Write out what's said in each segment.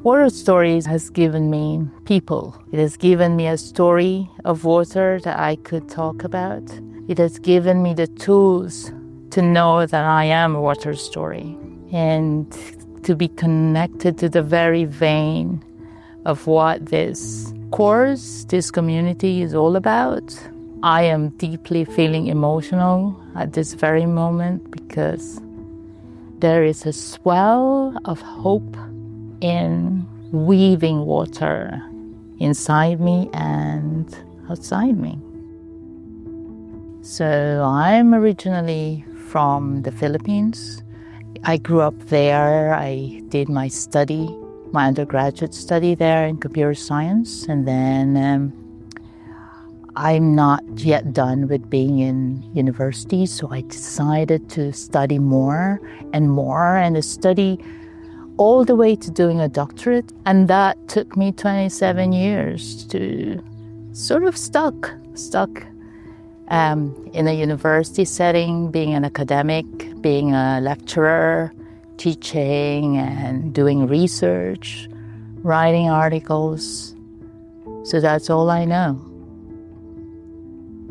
Water Stories has given me people. It has given me a story of water that I could talk about. It has given me the tools to know that I am a water story and to be connected to the very vein of what this course, this community is all about. I am deeply feeling emotional at this very moment because there is a swell of hope in weaving water inside me and outside me. So I'm originally from the Philippines. I grew up there. I did my undergraduate study there in computer science, and then I'm not yet done with being in university, so I decided to study more and to study all the way to doing a doctorate. And that took me 27 years to sort of stuck in a university setting, being an academic, being a lecturer, teaching and doing research, writing articles. So that's all I know.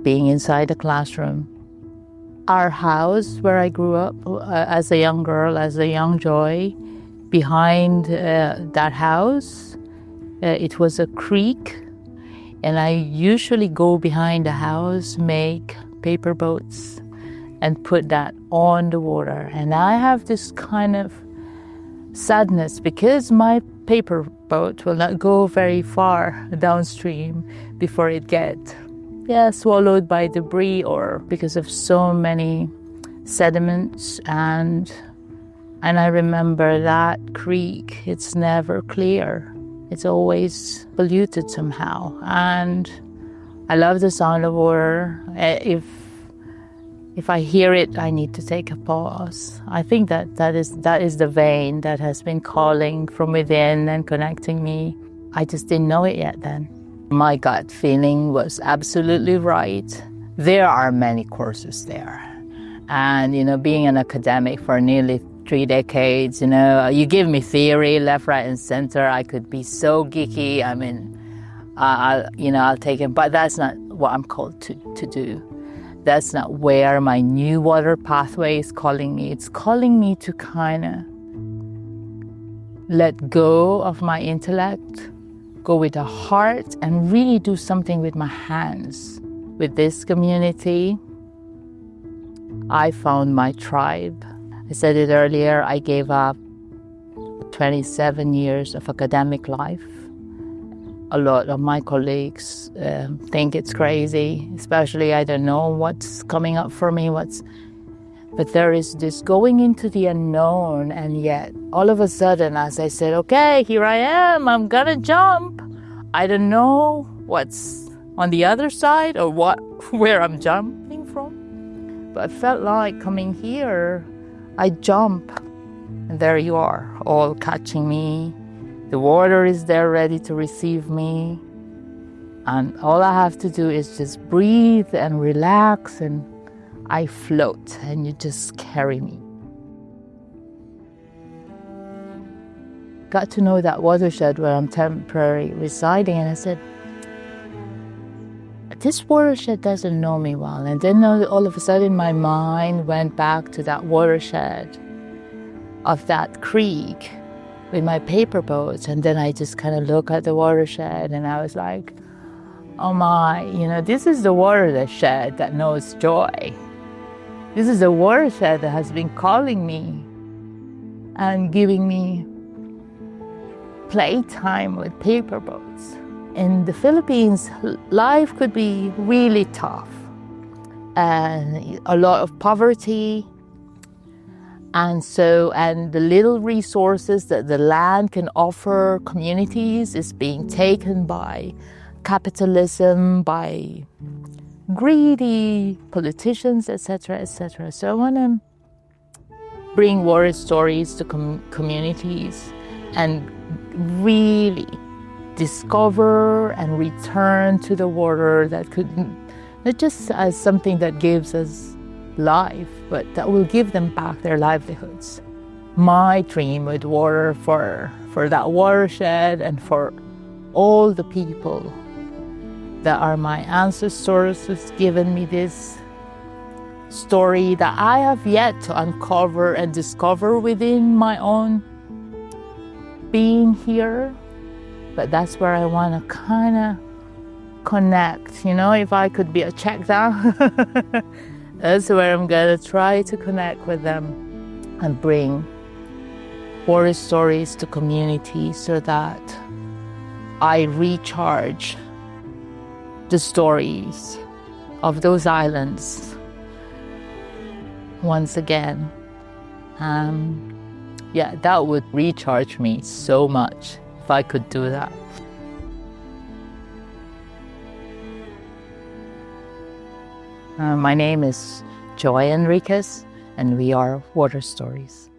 Being inside the classroom. Our house where I grew up as a young girl, as a young Joy, behind that house, it was a creek, and I usually go behind the house, make paper boats, and put that on the water. And I have this kind of sadness because my paper boat will not go very far downstream before it gets swallowed by debris or because of so many sediments. And I remember that creek, it's never clear. It's always polluted somehow. And I love the sound of water. If I hear it, I need to take a pause. I think that is the vein that has been calling from within and connecting me. I just didn't know it yet then. My gut feeling was absolutely right. There are many courses there. And, being an academic for nearly 3 decades, you give me theory left, right, and center. I could be so geeky. I mean, I'll take it. But that's not what I'm called to do. That's not where my new water pathway is calling me. It's calling me to kind of let go of my intellect, go with the heart, and really do something with my hands. With this community, I found my tribe. I said it earlier, I gave up 27 years of academic life. A lot of my colleagues think it's crazy, especially I don't know what's coming up for me, but there is this going into the unknown, and yet all of a sudden, as I said, okay, here I am, I'm gonna jump. I don't know what's on the other side or where I'm jumping from, but I felt like coming here, I jump, and there you are, all catching me. The water is there ready to receive me. And all I have to do is just breathe and relax, and I float, and you just carry me. Got to know that watershed where I'm temporarily residing, and I said, this watershed doesn't know me well. And then all of a sudden my mind went back to that watershed of that creek with my paper boats. And then I just kind of look at the watershed and I was like, oh my, this is the watershed that knows joy. This is the watershed that has been calling me and giving me playtime with paper boats. In the Philippines, life could be really tough and a lot of poverty. And the little resources that the land can offer communities is being taken by capitalism, by greedy politicians, etc., etc. So I want to bring water stories to communities and really discover and return to the water that could, not just as something that gives us life, but that will give them back their livelihoods. my dream with water for that watershed and for all the people that are my ancestors who's given me this story that I have yet to uncover and discover within my own being here. But that's where I want to kind of connect, if I could be a check down. That's where I'm going to try to connect with them and bring water stories to community so that I recharge the stories of those islands once again. Yeah, that would recharge me so much if I could do that. My name is Joy Enriquez, and we are Water Stories.